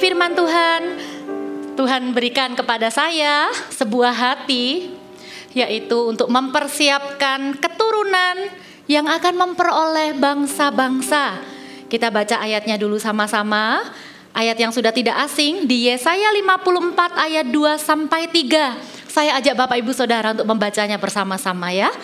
firman Tuhan, Tuhan berikan kepada saya sebuah hati, yaitu untuk mempersiapkan keturunan yang akan memperoleh bangsa-bangsa. Kita baca ayatnya dulu sama-sama. Ayat yang sudah tidak asing di Yesaya 54 ayat 2 sampai 3. Saya ajak Bapak Ibu Saudara untuk membacanya bersama-sama ya.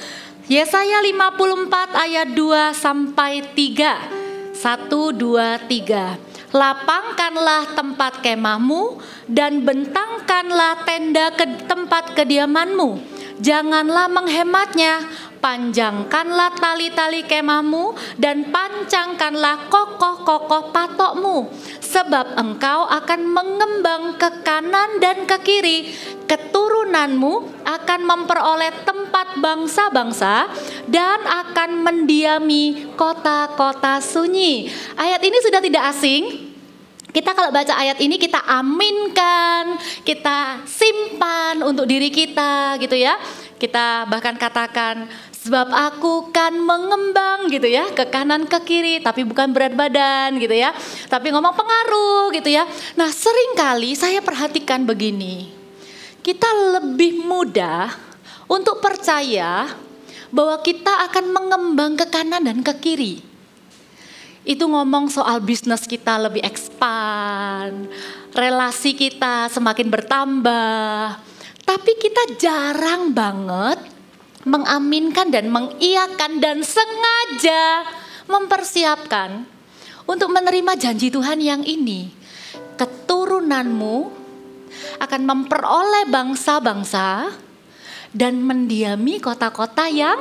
Yesaya 54 ayat 2 sampai 3. 1, 2, 3. Lapangkanlah tempat kemahmu dan bentangkanlah tenda ke tempat kediamanmu. Janganlah menghematnya, panjangkanlah tali-tali kemahmu dan pancangkanlah kokoh-kokoh patokmu. Sebab engkau akan mengembang ke kanan dan ke kiri. Keturunanmu akan memperoleh tempat bangsa-bangsa dan akan mendiami kota-kota sunyi. Ayat ini sudah tidak asing. Kita kalau baca ayat ini kita aminkan, kita simpan untuk diri kita gitu ya. Kita bahkan katakan, sebab aku kan mengembang gitu ya, ke kanan ke kiri, tapi bukan berat badan gitu ya, tapi ngomong pengaruh gitu ya. Nah seringkali saya perhatikan begini, kita lebih mudah untuk percaya bahwa kita akan mengembang ke kanan dan ke kiri. Itu ngomong soal bisnis kita lebih expand, relasi kita semakin bertambah. Tapi kita jarang banget mengaminkan dan mengiyakan dan sengaja mempersiapkan untuk menerima janji Tuhan yang ini. Keturunanmu akan memperoleh bangsa-bangsa dan mendiami kota-kota yang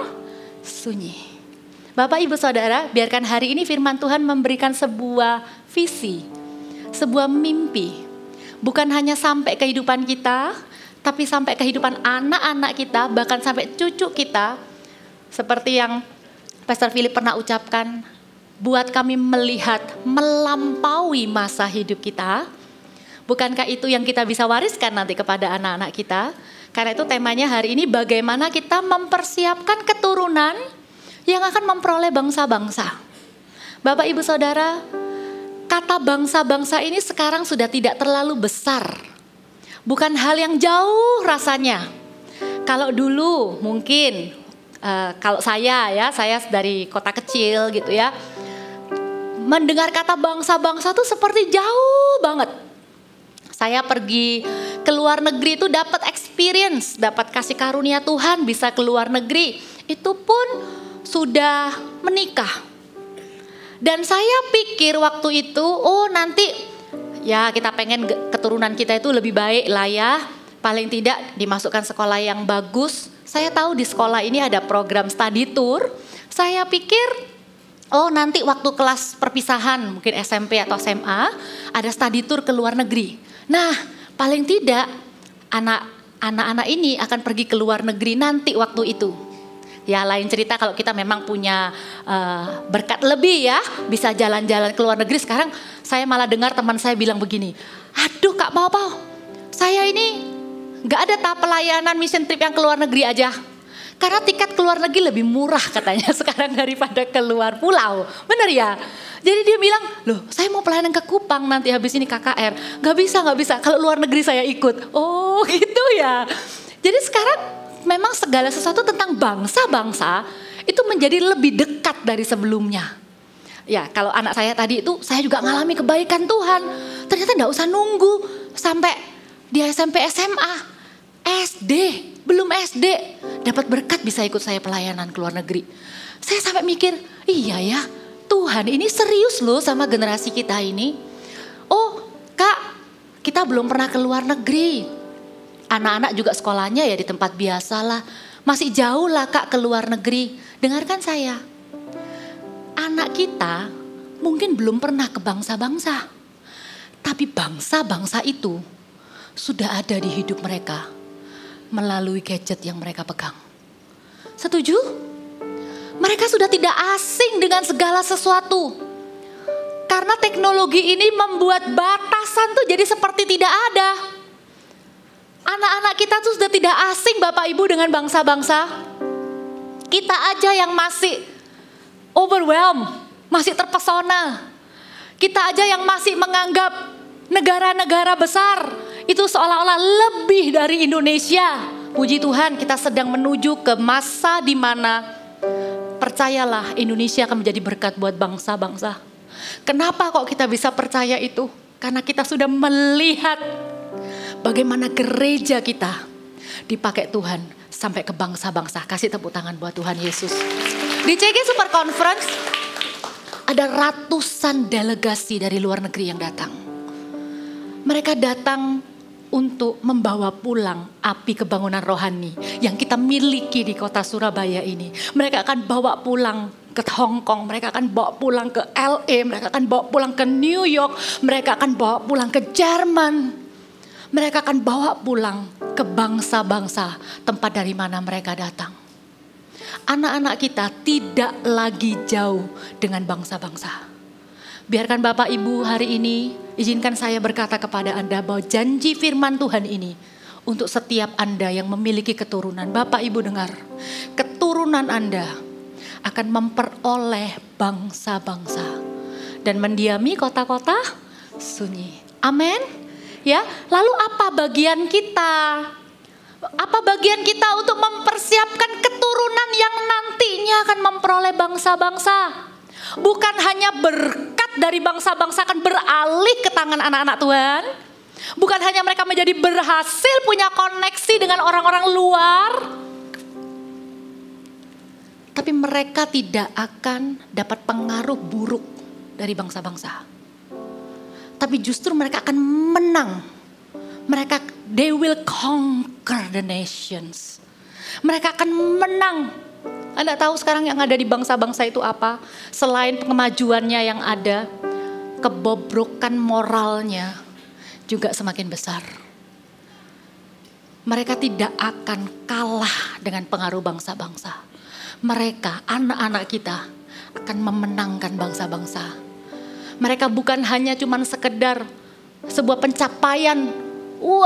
sunyi. Bapak Ibu Saudara, biarkan hari ini firman Tuhan memberikan sebuah visi, sebuah mimpi. Bukan hanya sampai kehidupan kita, tapi sampai kehidupan anak-anak kita, bahkan sampai cucu kita. Seperti yang Pastor Philip pernah ucapkan, buat kami melihat melampaui masa hidup kita. Bukankah itu yang kita bisa wariskan nanti kepada anak-anak kita? Karena itu temanya hari ini bagaimana kita mempersiapkan keturunan yang akan memperoleh bangsa-bangsa. Bapak Ibu Saudara, kata bangsa-bangsa ini sekarang sudah tidak terlalu besar. Bukan hal yang jauh rasanya. Kalau dulu mungkin, kalau saya dari kota kecil gitu ya, mendengar kata bangsa-bangsa itu seperti jauh banget. Saya pergi ke luar negeri itu dapat experience, dapat kasih karunia Tuhan bisa ke luar negeri. Itu pun sudah menikah. Dan saya pikir waktu itu, oh nanti ya kita pengen keturunan kita itu lebih baik lah ya. Paling tidak dimasukkan sekolah yang bagus. Saya tahu di sekolah ini ada program study tour. Saya pikir, oh nanti waktu kelas perpisahan mungkin SMP atau SMA ada study tour ke luar negeri. Nah paling tidak anak-anak ini akan pergi ke luar negeri nanti waktu itu. Ya lain cerita kalau kita memang punya berkat lebih ya, bisa jalan-jalan ke luar negeri. Sekarang saya malah dengar teman saya bilang begini, aduh Kak Pau, saya ini gak ada tahap pelayanan mission trip yang ke luar negeri aja. Karena tiket ke luar negeri lebih murah katanya sekarang daripada ke luar pulau. Benar ya? Jadi dia bilang, loh saya mau pelayanan ke Kupang nanti habis ini KKR. Gak bisa, kalau luar negeri saya ikut. Oh gitu ya. Jadi sekarang memang segala sesuatu tentang bangsa-bangsa itu menjadi lebih dekat dari sebelumnya. Ya kalau anak saya tadi itu saya juga ngalami kebaikan Tuhan. Ternyata gak usah nunggu sampai dia SMP SMA. SD, belum SD dapat berkat bisa ikut saya pelayanan ke luar negeri. Saya sampai mikir, iya ya Tuhan ini serius loh sama generasi kita ini. Oh Kak, kita belum pernah ke luar negeri. Anak-anak juga sekolahnya ya di tempat biasa lah. Masih jauh lah Kak ke luar negeri. Dengarkan saya. Anak kita mungkin belum pernah ke bangsa-bangsa. Tapi bangsa-bangsa itu sudah ada di hidup mereka. Melalui gadget yang mereka pegang. Setuju? Mereka sudah tidak asing dengan segala sesuatu. Karena teknologi ini membuat batasan tuh jadi seperti tidak ada. Anak-anak kita tuh sudah tidak asing Bapak Ibu dengan bangsa-bangsa. Kita aja yang masih overwhelmed, masih terpesona. Kita aja yang masih menganggap negara-negara besar itu seolah-olah lebih dari Indonesia. Puji Tuhan, kita sedang menuju ke masa di mana percayalah Indonesia akan menjadi berkat buat bangsa-bangsa. Kenapa kok kita bisa percaya itu? Karena kita sudah melihat bagaimana gereja kita dipakai Tuhan sampai ke bangsa-bangsa. Kasih tepuk tangan buat Tuhan Yesus. Di CG Super Conference ada ratusan delegasi dari luar negeri yang datang. Mereka datang untuk membawa pulang api kebangunan rohani yang kita miliki di kota Surabaya ini. Mereka akan bawa pulang ke Hong Kong, mereka akan bawa pulang ke LA, mereka akan bawa pulang ke New York, mereka akan bawa pulang ke Jerman. Mereka akan bawa pulang ke bangsa-bangsa tempat dari mana mereka datang. Anak-anak kita tidak lagi jauh dengan bangsa-bangsa. Biarkan Bapak Ibu hari ini, izinkan saya berkata kepada Anda bahwa janji firman Tuhan ini untuk setiap Anda yang memiliki keturunan. Bapak Ibu dengar, keturunan Anda akan memperoleh bangsa-bangsa dan mendiami kota-kota sunyi. Amin. Ya, lalu apa bagian kita? Apa bagian kita untuk mempersiapkan keturunan yang nantinya akan memperoleh bangsa-bangsa? Bukan hanya berkat dari bangsa-bangsa akan beralih ke tangan anak-anak Tuhan. Bukan hanya mereka menjadi berhasil punya koneksi dengan orang-orang luar. Tapi mereka tidak akan dapat pengaruh buruk dari bangsa-bangsa. Tapi justru mereka akan menang. They will conquer the nations. Mereka akan menang. Anda tahu sekarang yang ada di bangsa-bangsa itu apa? Selain kemajuannya yang ada, kebobrokan moralnya juga semakin besar. Mereka tidak akan kalah dengan pengaruh bangsa-bangsa. Mereka, anak-anak kita, akan memenangkan bangsa-bangsa. Mereka bukan hanya cuman sekedar sebuah pencapaian,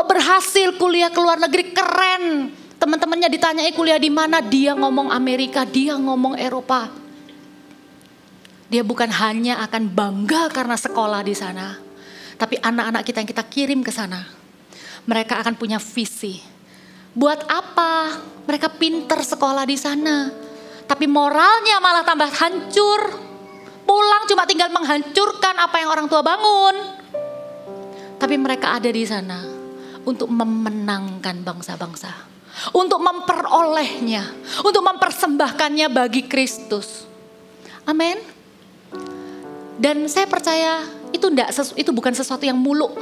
berhasil kuliah ke luar negeri, keren. Teman-temannya ditanyai kuliah di mana, dia ngomong Amerika, dia ngomong Eropa. Dia bukan hanya akan bangga karena sekolah di sana, tapi anak-anak kita yang kita kirim ke sana, mereka akan punya visi. Buat apa? Mereka pinter sekolah di sana, tapi moralnya malah tambah hancur. Pulang cuma tinggal menghancurkan apa yang orang tua bangun. Tapi mereka ada di sana untuk memenangkan bangsa-bangsa. Untuk memperolehnya, untuk mempersembahkannya bagi Kristus. Amin. Dan saya percaya itu bukan sesuatu yang muluk.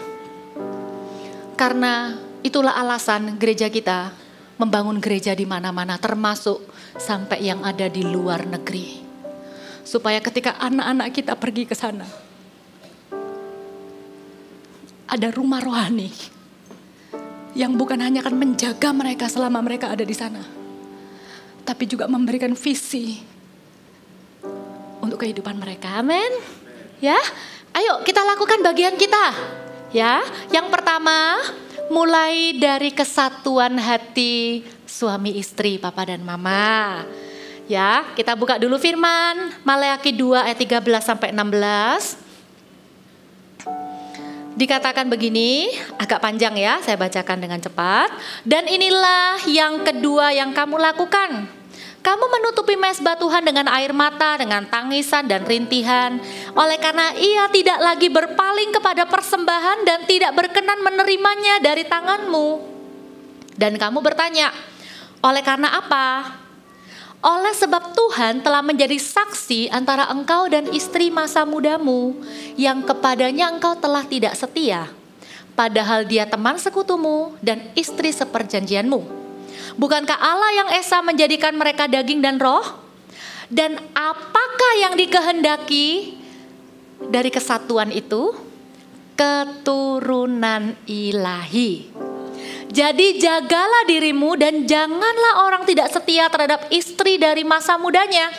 Karena itulah alasan gereja kita membangun gereja di mana-mana, termasuk sampai yang ada di luar negeri. Supaya ketika anak-anak kita pergi ke sana, ada rumah rohani yang bukan hanya akan menjaga mereka selama mereka ada di sana, tapi juga memberikan visi untuk kehidupan mereka. Amin. Ya, ayo kita lakukan bagian kita. Ya, yang pertama mulai dari kesatuan hati suami istri, papa dan mama. Ya, kita buka dulu firman Maleakhi 2 ayat 13 sampai 16. Dikatakan begini, agak panjang ya, saya bacakan dengan cepat. Dan inilah yang kedua yang kamu lakukan. Kamu menutupi mezbah Tuhan dengan air mata, dengan tangisan dan rintihan. Oleh karena ia tidak lagi berpaling kepada persembahan dan tidak berkenan menerimanya dari tanganmu. Dan kamu bertanya, oleh karena apa? Oleh sebab Tuhan telah menjadi saksi antara engkau dan istri masa mudamu yang kepadanya engkau telah tidak setia, padahal dia teman sekutumu dan istri seperjanjianmu. Bukankah Allah yang esa menjadikan mereka daging dan roh? Dan apakah yang dikehendaki dari kesatuan itu? Keturunan ilahi. Jadi jagalah dirimu dan janganlah orang tidak setia terhadap istri dari masa mudanya.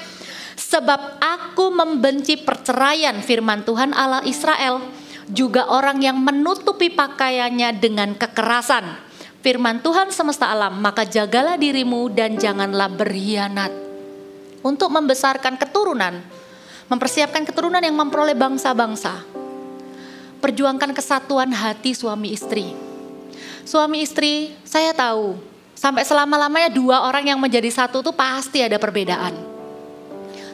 Sebab aku membenci perceraian, firman Tuhan Allah Israel. Juga orang yang menutupi pakaiannya dengan kekerasan. Firman Tuhan semesta alam, maka jagalah dirimu dan janganlah berkhianat. Untuk membesarkan keturunan, mempersiapkan keturunan yang memperoleh bangsa-bangsa. perjuangkan kesatuan hati suami istri. Suami istri, saya tahu, sampai selama-lamanya dua orang yang menjadi satu tuh pasti ada perbedaan.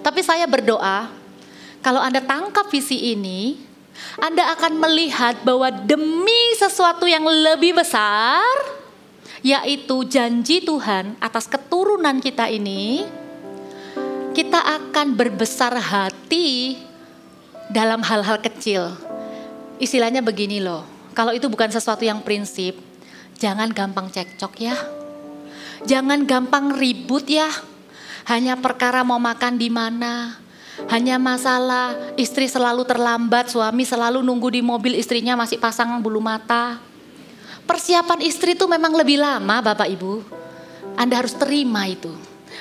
Tapi saya berdoa, kalau Anda tangkap visi ini, Anda akan melihat bahwa demi sesuatu yang lebih besar, yaitu janji Tuhan atas keturunan kita ini, kita akan berbesar hati dalam hal-hal kecil. Istilahnya begini loh, kalau itu bukan sesuatu yang prinsip, jangan gampang cekcok ya. Jangan gampang ribut ya. Hanya perkara mau makan di mana. Hanya masalah istri selalu terlambat, suami selalu nunggu di mobil, istrinya masih pasang bulu mata. Persiapan istri itu memang lebih lama Bapak Ibu. Anda harus terima itu.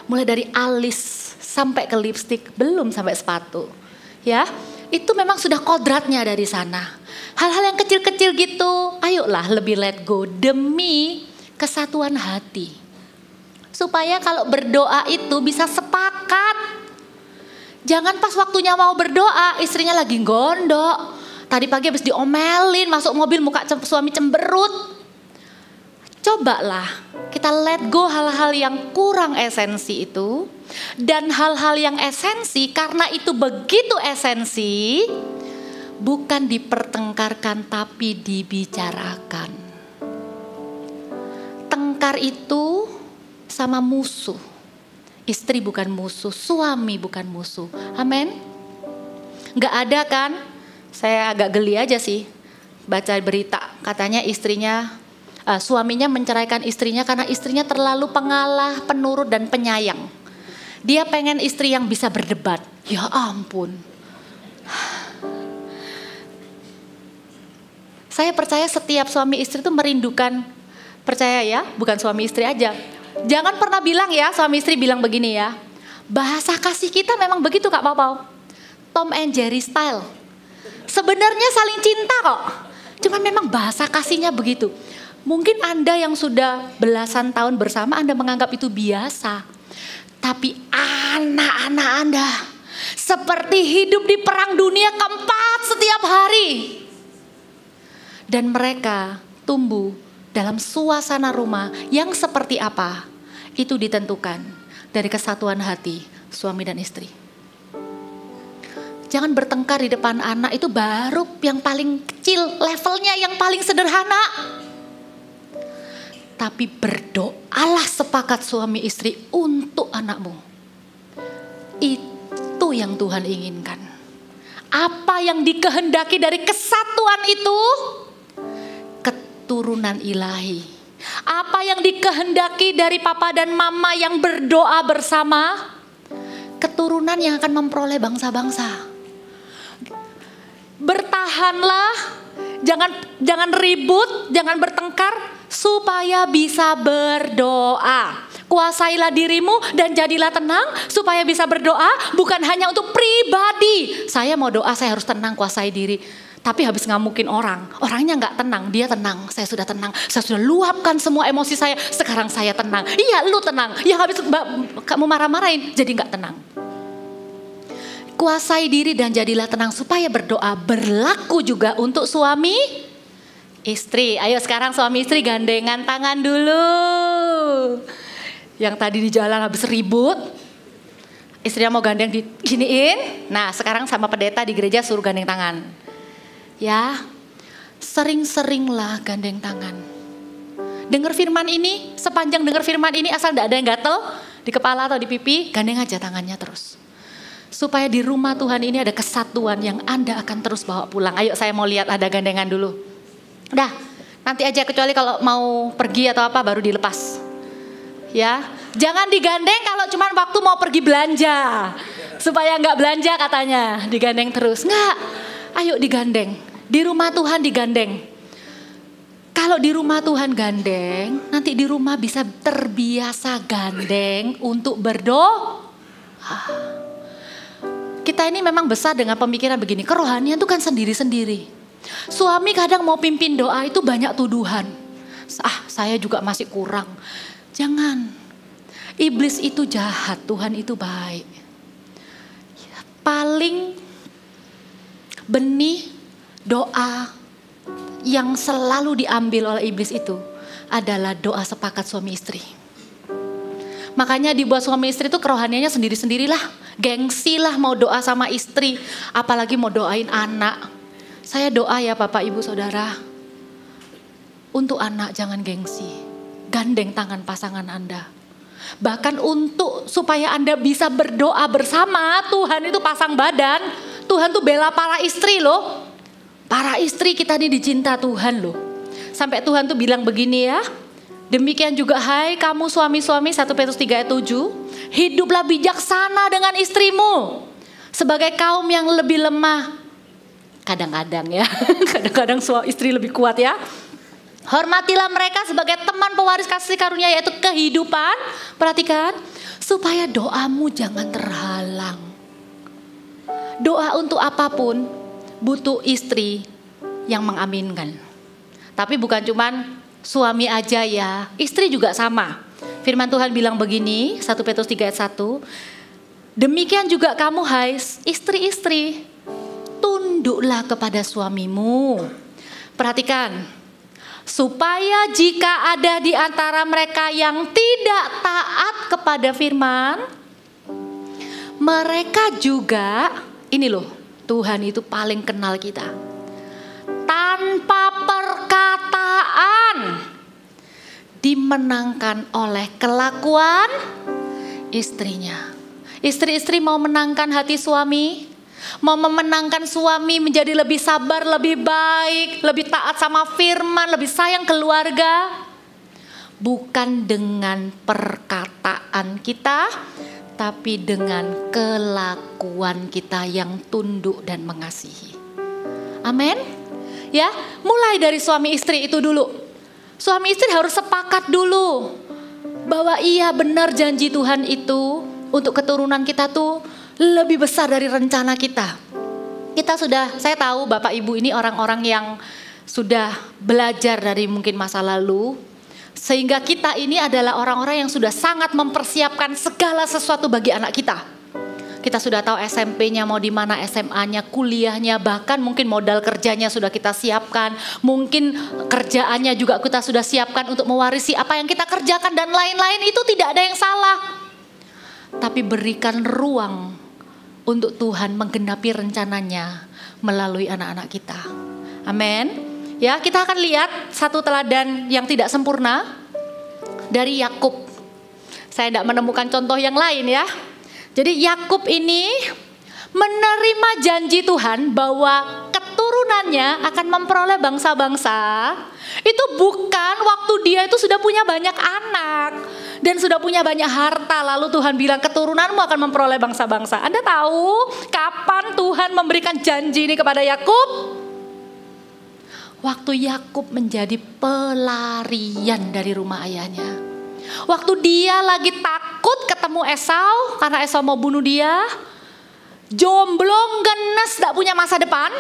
Mulai dari alis sampai ke lipstik, belum sampai sepatu. Ya, itu memang sudah kodratnya dari sana. Hal-hal yang kecil-kecil gitu, ayolah lebih let go demi kesatuan hati. Supaya kalau berdoa itu bisa sepakat. Jangan pas waktunya mau berdoa, istrinya lagi gondok. Tadi pagi habis diomelin, masuk mobil muka suami cemberut. Cobalah kita let go hal-hal yang kurang esensi itu. Dan hal-hal yang esensi, karena itu begitu esensi, bukan dipertengkarkan tapi dibicarakan. Tengkar itu sama musuh. Istri bukan musuh, suami bukan musuh. Amin. Gak ada kan? Saya agak geli aja sih baca berita. Katanya suaminya menceraikan istrinya karena istrinya terlalu pengalah, penurut dan penyayang. Dia pengen istri yang bisa berdebat. Ya ampun. Saya percaya setiap suami istri itu merindukan, percaya ya, bukan suami istri aja. Jangan pernah bilang ya, suami istri bilang begini ya. Bahasa kasih kita memang begitu Kak Pau. Tom and Jerry style. Sebenarnya saling cinta kok. Cuman memang bahasa kasihnya begitu. Mungkin Anda yang sudah belasan tahun bersama, Anda menganggap itu biasa. Tapi anak-anak Anda seperti hidup di perang dunia keempat setiap hari. Dan mereka tumbuh dalam suasana rumah yang seperti apa, itu ditentukan dari kesatuan hati suami dan istri. Jangan bertengkar di depan anak, itu baru yang paling kecil, levelnya yang paling sederhana. Tapi berdoalah sepakat suami istri untuk anakmu. Itu yang Tuhan inginkan. Apa yang dikehendaki dari kesatuan itu? Keturunan ilahi. Apa yang dikehendaki dari papa dan mama yang berdoa bersama? Keturunan yang akan memperoleh bangsa-bangsa. Bertahanlah, jangan ribut, jangan bertengkar supaya bisa berdoa. Kuasailah dirimu dan jadilah tenang supaya bisa berdoa, bukan hanya untuk pribadi. Saya mau doa, saya harus tenang, kuasai diri. Tapi habis ngamukin orangnya gak tenang, dia tenang, saya sudah tenang. Saya sudah luapkan semua emosi saya, sekarang saya tenang. Iya lu tenang, yang habis kamu marah-marahin jadi gak tenang. Kuasai diri dan jadilah tenang supaya berdoa. Berlaku juga untuk suami istri. Ayo sekarang suami istri gandengan tangan dulu. Yang tadi di jalan habis ribut, istrinya mau gandeng diginiin. Nah sekarang sama pendeta di gereja suruh gandeng tangan. Ya, sering-seringlah gandeng tangan. Dengar firman ini, sepanjang dengar firman ini asal tidak ada yang gatel di kepala atau di pipi, gandeng aja tangannya terus. Supaya di rumah Tuhan ini ada kesatuan yang Anda akan terus bawa pulang. Ayo saya mau lihat ada gandengan dulu. Udah, nanti aja kecuali kalau mau pergi atau apa baru dilepas. Ya, jangan digandeng kalau cuma waktu mau pergi belanja. Supaya nggak belanja katanya, digandeng terus. Nggak. Ayo digandeng, di rumah Tuhan digandeng. Kalau di rumah Tuhan gandeng, nanti di rumah bisa terbiasa gandeng untuk berdoa. Kita ini memang besar dengan pemikiran begini, kerohanian itu kan sendiri-sendiri. Suami kadang mau pimpin doa itu banyak tuduhan. Saya juga masih kurang. Jangan, iblis itu jahat, Tuhan itu baik. Paling benih doa yang selalu diambil oleh iblis itu adalah doa sepakat suami istri. Makanya dibuat suami istri itu kerohaniannya sendiri-sendirilah. Gengsi lah mau doa sama istri, apalagi mau doain anak. Saya doa ya Bapak Ibu Saudara, untuk anak jangan gengsi. Gandeng tangan pasangan Anda. Bahkan untuk supaya Anda bisa berdoa bersama, Tuhan itu pasang badan. Tuhan tuh bela para istri loh. Para istri kita ini dicinta Tuhan loh. Sampai Tuhan tuh bilang begini ya. Demikian juga hai kamu suami-suami, 1 Petrus 3 ayat 7. Hiduplah bijaksana dengan istrimu sebagai kaum yang lebih lemah. Kadang-kadang ya, kadang-kadang istri lebih kuat ya. Hormatilah mereka sebagai teman pewaris kasih karunia yaitu kehidupan. Perhatikan, supaya doamu jangan terhalang. Doa untuk apapun butuh istri yang mengaminkan. Tapi bukan cuman suami aja ya, istri juga sama. Firman Tuhan bilang begini, 1 Petrus 3 ayat 1. Demikian juga kamu hai istri-istri, tunduklah kepada suamimu. Perhatikan, supaya jika ada di antara mereka yang tidak taat kepada firman, mereka juga, ini loh, Tuhan itu paling kenal kita. Tanpa perkataan dimenangkan oleh kelakuan istrinya. Istri-istri mau menangkan hati suami, mau memenangkan suami menjadi lebih sabar, lebih baik, lebih taat sama firman, lebih sayang keluarga. Bukan dengan perkataan kita, tapi dengan kelakuan kita yang tunduk dan mengasihi. Amin. Ya, mulai dari suami istri itu dulu. Suami istri harus sepakat dulu bahwa iya benar janji Tuhan itu untuk keturunan kita tuh lebih besar dari rencana kita. Saya tahu Bapak Ibu ini orang-orang yang sudah belajar dari mungkin masa lalu. Sehingga kita ini adalah orang-orang yang sudah sangat mempersiapkan segala sesuatu bagi anak kita. Kita sudah tahu SMP-nya mau di mana, SMA-nya, kuliahnya, bahkan mungkin modal kerjanya sudah kita siapkan. Mungkin kerjaannya juga kita sudah siapkan untuk mewarisi apa yang kita kerjakan dan lain-lain. Itu tidak ada yang salah. Tapi berikan ruang untuk Tuhan menggenapi rencananya melalui anak-anak kita. Amin. Ya, kita akan lihat satu teladan yang tidak sempurna dari Yakub. Saya tidak menemukan contoh yang lain ya. Jadi Yakub ini menerima janji Tuhan bahwa keturunannya akan memperoleh bangsa-bangsa. Itu bukan waktu dia itu sudah punya banyak anak dan sudah punya banyak harta. Lalu Tuhan bilang keturunanmu akan memperoleh bangsa-bangsa. Anda tahu kapan Tuhan memberikan janji ini kepada Yakub? Waktu Yakub menjadi pelarian dari rumah ayahnya. Waktu dia lagi takut ketemu Esau karena Esau mau bunuh dia. Jomblo, genes, gak punya masa depan.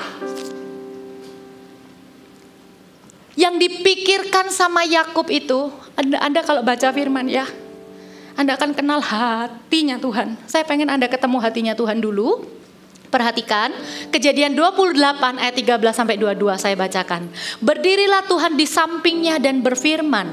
Yang dipikirkan sama Yakub itu, Anda kalau baca firman ya, Anda akan kenal hatinya Tuhan. Saya pengen Anda ketemu hatinya Tuhan dulu. Perhatikan Kejadian 28 ayat 13 sampai 22 saya bacakan. Berdirilah Tuhan di sampingnya dan berfirman,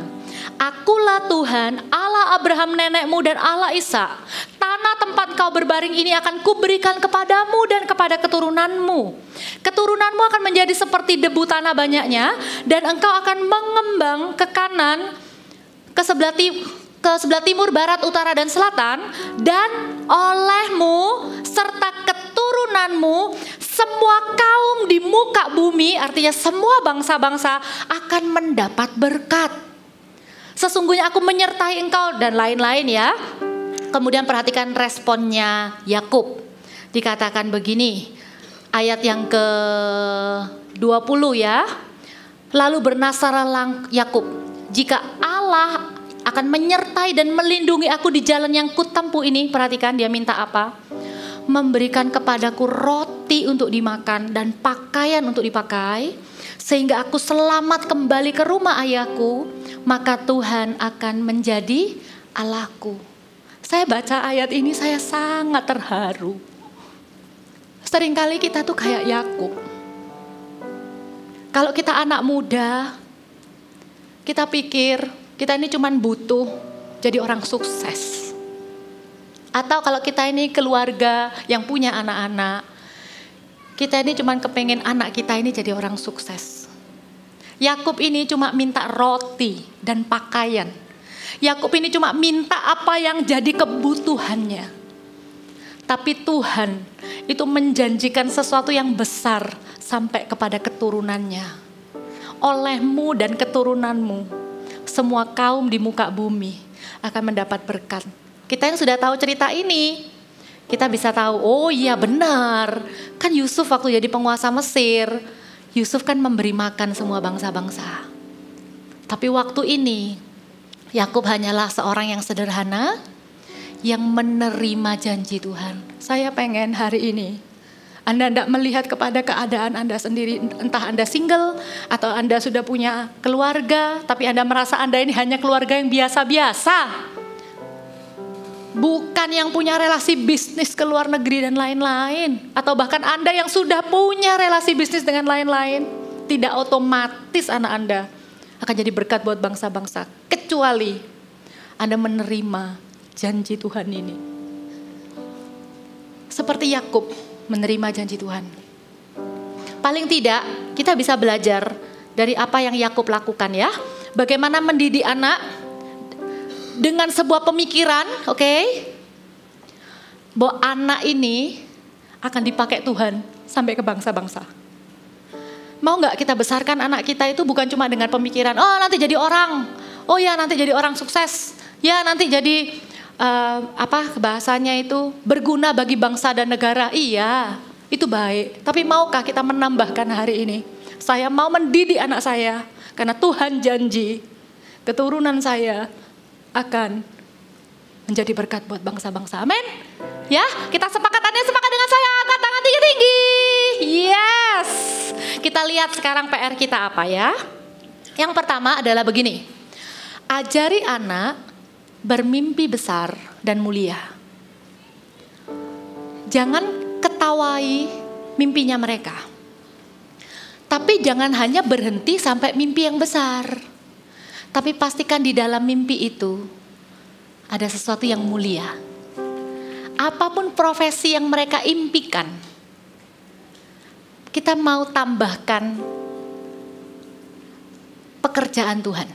Akulah Tuhan, Allah Abraham nenekmu dan Allah Ishak. Tanah tempat kau berbaring ini akan kuberikan kepadamu dan kepada keturunanmu. Keturunanmu akan menjadi seperti debu tanah banyaknya, dan engkau akan mengembang ke kanan, ke sebelah timur, barat, utara, dan selatan. Dan olehmu serta keturunanmu semua kaum di muka bumi, artinya semua bangsa-bangsa akan mendapat berkat. Sesungguhnya aku menyertai engkau dan lain-lain ya. Kemudian perhatikan responnya Yakub. Dikatakan begini, ayat yang ke-20 ya. Lalu bernasarlah Yakub, jika Allah akan menyertai dan melindungi aku di jalan yang kutempuh ini. Perhatikan dia minta apa? Memberikan kepadaku roti untuk dimakan dan pakaian untuk dipakai, sehingga aku selamat kembali ke rumah ayahku, maka Tuhan akan menjadi Allahku. Saya baca ayat ini saya sangat terharu. Seringkali kita tuh kayak Yakub. Kalau kita anak muda, kita pikir kita ini cuman butuh jadi orang sukses. Atau kalau kita ini keluarga yang punya anak-anak, kita ini cuman kepengen anak kita ini jadi orang sukses. Yakub ini cuma minta roti dan pakaian. Yakub ini cuma minta apa yang jadi kebutuhannya. Tapi Tuhan itu menjanjikan sesuatu yang besar sampai kepada keturunannya. Olehmu dan keturunanmu, semua kaum di muka bumi akan mendapat berkat. Kita yang sudah tahu cerita ini, kita bisa tahu, oh iya benar. Kan Yusuf waktu jadi penguasa Mesir, Yusuf kan memberi makan semua bangsa-bangsa. Tapi waktu ini, Yakub hanyalah seorang yang sederhana, yang menerima janji Tuhan. Saya pengen hari ini Anda tidak melihat kepada keadaan Anda sendiri, entah Anda single atau Anda sudah punya keluarga, tapi Anda merasa Anda ini hanya keluarga yang biasa-biasa. Bukan yang punya relasi bisnis ke luar negeri dan lain-lain. Atau bahkan Anda yang sudah punya relasi bisnis dengan lain-lain. Tidak otomatis anak Anda akan jadi berkat buat bangsa-bangsa. Kecuali Anda menerima janji Tuhan ini. Seperti Yakub menerima janji Tuhan. Paling tidak kita bisa belajar dari apa yang Yakub lakukan ya. Bagaimana mendidik anak dengan sebuah pemikiran, oke? Bahwa anak ini akan dipakai Tuhan sampai ke bangsa-bangsa. Mau gak kita besarkan anak kita itu bukan cuma dengan pemikiran, oh nanti jadi orang, oh ya nanti jadi orang sukses, ya nanti jadi bahasanya itu berguna bagi bangsa dan negara. Iya, itu baik. Tapi maukah kita menambahkan hari ini, saya mau mendidik anak saya karena Tuhan janji keturunan saya akan menjadi berkat buat bangsa-bangsa. Amin. Ya, kita sepakat, Anda sepakat dengan saya, angkat tangan tinggi-tinggi. Yes. Kita lihat sekarang PR kita apa ya. Yang pertama adalah begini. Ajari anak bermimpi besar dan mulia. Jangan ketawai mimpinya mereka. Tapi jangan hanya berhenti sampai mimpi yang besar. Tapi pastikan di dalam mimpi itu ada sesuatu yang mulia. Apapun profesi yang mereka impikan, kita mau tambahkan pekerjaan Tuhan.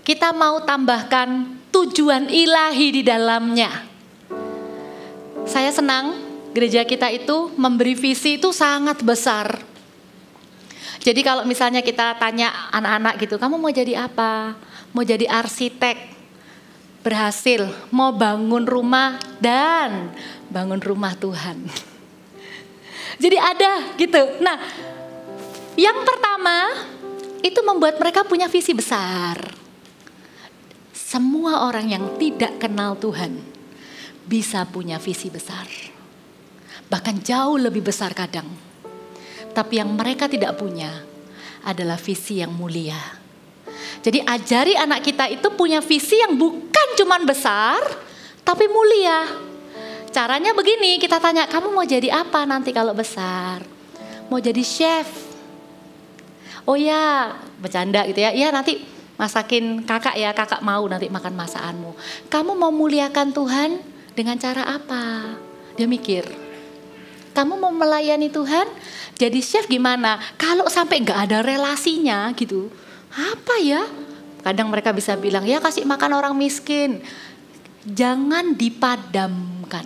Kita mau tambahkan tujuan ilahi di dalamnya. Saya senang gereja kita itu memberi visi itu sangat besar. Jadi kalau misalnya kita tanya anak-anak gitu, kamu mau jadi apa? Mau jadi arsitek, berhasil, mau bangun rumah dan bangun rumah Tuhan. Jadi ada gitu. Nah, yang pertama itu membuat mereka punya visi besar. Semua orang yang tidak kenal Tuhan bisa punya visi besar. Bahkan jauh lebih besar kadang. Tapi yang mereka tidak punya adalah visi yang mulia. Jadi ajari anak kita itu punya visi yang bukan cuman besar, tapi mulia. Caranya begini, kita tanya, kamu mau jadi apa nanti kalau besar? Mau jadi chef? Oh ya, bercanda gitu ya. Ya nanti masakin kakak ya, kakak mau nanti makan masakanmu. Kamu mau muliakan Tuhan dengan cara apa? Dia mikir. Kamu mau melayani Tuhan? Jadi chef gimana? Kalau sampai gak ada relasinya gitu. Apa ya? Kadang mereka bisa bilang, ya kasih makan orang miskin. Jangan dipadamkan.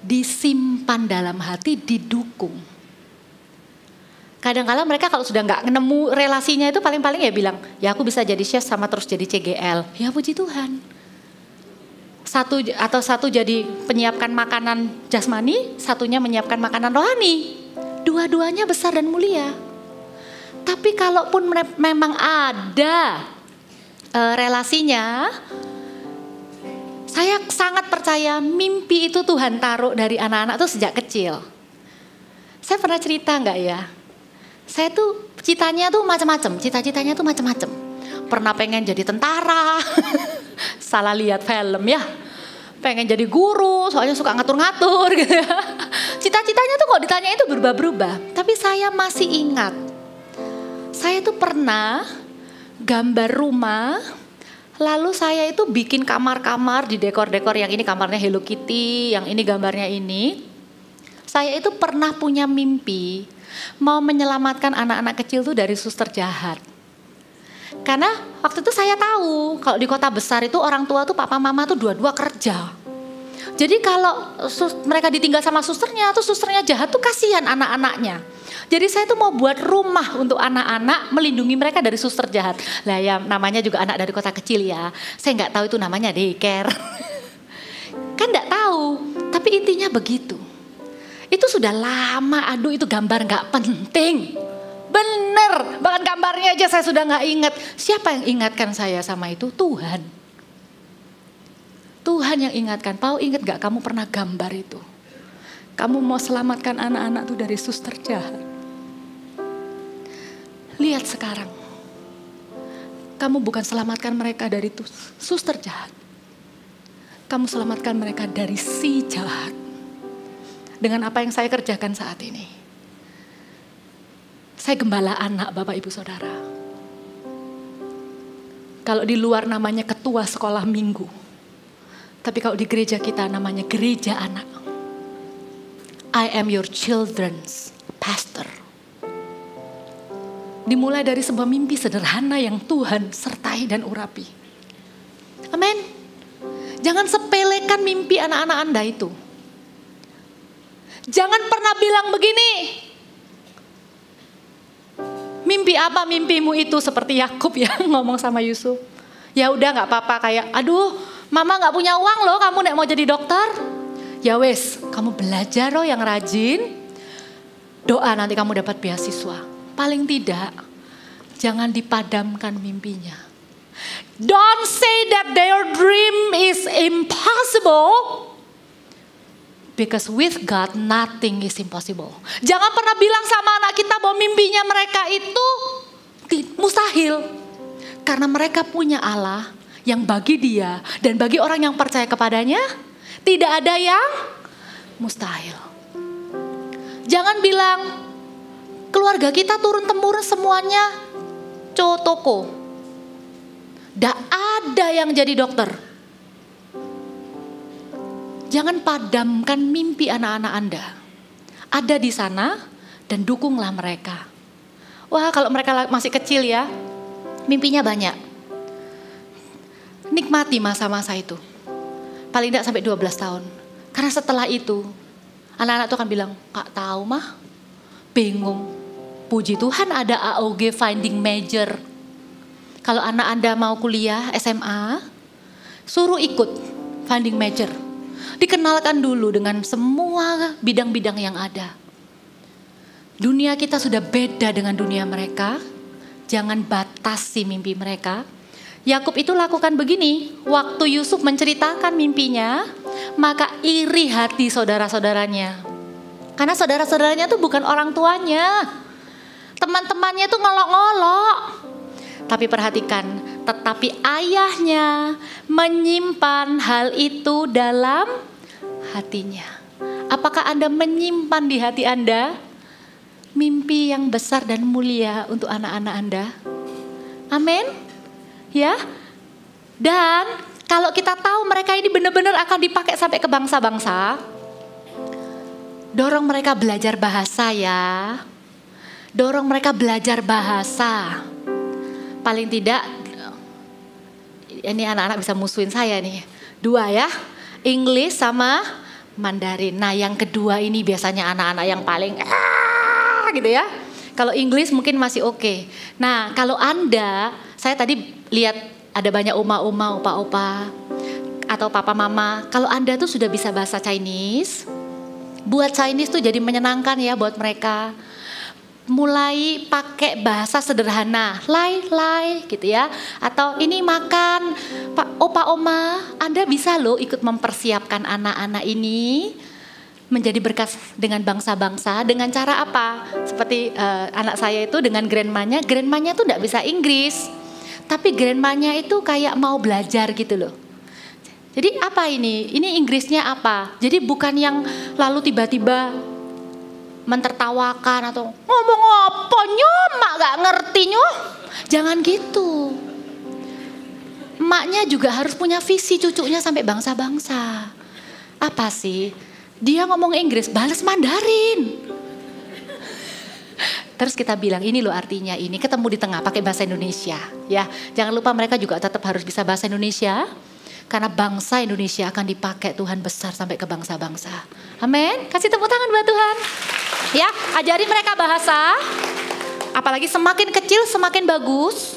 Disimpan dalam hati, didukung. Kadang-kadang mereka kalau sudah gak nemu relasinya itu paling-paling ya bilang, ya aku bisa jadi chef sama terus jadi CGL. Ya puji Tuhan. Satu jadi penyiapkan makanan jasmani, satunya menyiapkan makanan rohani. Dua-duanya besar dan mulia. Tapi kalaupun memang ada relasinya, saya sangat percaya mimpi itu Tuhan taruh dari anak-anak tuh sejak kecil. Saya pernah cerita enggak ya? Saya tuh citanya tuh macam-macam. Pernah pengen jadi tentara, salah lihat film ya. Pengen jadi guru, soalnya suka ngatur-ngatur gitu ya. Cita-citanya tuh kok ditanya itu berubah-berubah. Tapi saya masih ingat. Saya tuh pernah gambar rumah. Lalu saya itu bikin kamar-kamar di dekor-dekor. Yang ini kamarnya Hello Kitty, yang ini gambarnya ini. Saya itu pernah punya mimpi mau menyelamatkan anak-anak kecil tuh dari suster jahat. Karena waktu itu saya tahu kalau di kota besar itu orang tua tuh papa mama tuh dua-dua kerja. Jadi kalau mereka ditinggal sama susternya tuh susternya jahat tuh kasihan anak-anaknya. Jadi saya tuh mau buat rumah untuk anak-anak melindungi mereka dari suster jahat. Lah ya namanya juga anak dari kota kecil ya. Saya nggak tahu itu namanya daycare. Kan nggak tahu. Tapi intinya begitu. Itu sudah lama. Aduh itu gambar nggak penting. Bener, bahkan gambarnya aja saya sudah gak ingat. Siapa yang ingatkan saya sama itu? Tuhan. Tuhan yang ingatkan. Pau ingat gak kamu pernah gambar itu? Kamu mau selamatkan anak-anak tuh dari suster jahat. Lihat sekarang. Kamu bukan selamatkan mereka dari suster jahat. Kamu selamatkan mereka dari si jahat. Dengan apa yang saya kerjakan saat ini. Saya gembala anak Bapak Ibu Saudara. Kalau di luar namanya ketua sekolah minggu. Tapi kalau di gereja kita namanya gereja anak. I am your children's pastor. Dimulai dari sebuah mimpi sederhana yang Tuhan sertai dan urapi. Amin. Jangan sepelekan mimpi anak-anak Anda itu. Jangan pernah bilang begini. Mimpi apa mimpimu itu, seperti Yakub ya ngomong sama Yusuf. Ya udah nggak apa-apa, kayak aduh mama nggak punya uang loh, kamu nek mau jadi dokter. Ya wes, kamu belajar loh yang rajin. Doa nanti kamu dapat beasiswa. Paling tidak jangan dipadamkan mimpinya. Don't say that their dream is impossible. Because with God nothing is impossible. Jangan pernah bilang sama anak kita bahwa mimpinya mereka itu mustahil. Karena mereka punya Allah yang bagi dia dan bagi orang yang percaya kepadanya tidak ada yang mustahil. Jangan bilang keluarga kita turun-temurun semuanya cotoko. Tidak ada yang jadi dokter. Jangan padamkan mimpi anak-anak Anda. Ada di sana dan dukunglah mereka. Wah, kalau mereka masih kecil ya, mimpinya banyak. Nikmati masa-masa itu. Paling tidak sampai 12 tahun. Karena setelah itu, anak-anak itu akan bilang, "Kak tahu mah, bingung. Puji Tuhan ada AOG Finding Major. Kalau anak Anda mau kuliah SMA, suruh ikut Finding Major. Dikenalkan dulu dengan semua bidang-bidang yang ada. Dunia kita sudah beda dengan dunia mereka. Jangan batasi mimpi mereka. Yakub itu lakukan begini. Waktu Yusuf menceritakan mimpinya, maka iri hati saudara-saudaranya. Karena saudara-saudaranya itu bukan orang tuanya. Teman-temannya itu ngolok-ngolok. Tapi perhatikan, tetapi ayahnya menyimpan hal itu dalam hatinya. Apakah Anda menyimpan di hati Anda mimpi yang besar dan mulia untuk anak-anak Anda? Amin. Ya. Dan kalau kita tahu mereka ini benar-benar akan dipakai sampai ke bangsa-bangsa, dorong mereka belajar bahasa ya. Dorong mereka belajar bahasa. Paling tidak, ini anak-anak bisa musuhin saya nih. 2 ya, English sama Mandarin. Nah yang kedua ini biasanya anak-anak yang paling gitu ya. Kalau English mungkin masih oke. Nah kalau Anda, saya tadi lihat ada banyak oma-oma, opa-opa atau papa mama. Kalau Anda tuh sudah bisa bahasa Chinese, buat Chinese tuh jadi menyenangkan ya buat mereka. Mulai pakai bahasa sederhana, lai gitu ya, atau ini makan, Pak opa oma, Anda bisa loh ikut mempersiapkan anak-anak ini menjadi berkat dengan bangsa-bangsa. Dengan cara apa? Seperti anak saya itu dengan grandmanya tuh tidak bisa Inggris, tapi grandmanya itu kayak mau belajar gitu loh. Jadi apa ini? Ini Inggrisnya apa? Jadi bukan yang lalu tiba-tiba mentertawakan atau ngomong apa mak gak ngerti nyoh. Jangan gitu. Emaknya juga harus punya visi cucunya sampai bangsa-bangsa. Apa sih? Dia ngomong Inggris, balas Mandarin. Terus kita bilang ini loh artinya ini, ketemu di tengah pakai bahasa Indonesia. Ya, jangan lupa mereka juga tetap harus bisa bahasa Indonesia. Karena bangsa Indonesia akan dipakai Tuhan besar sampai ke bangsa-bangsa. Amin. Kasih tepuk tangan buat Tuhan. Ya, ajari mereka bahasa. Apalagi semakin kecil semakin bagus.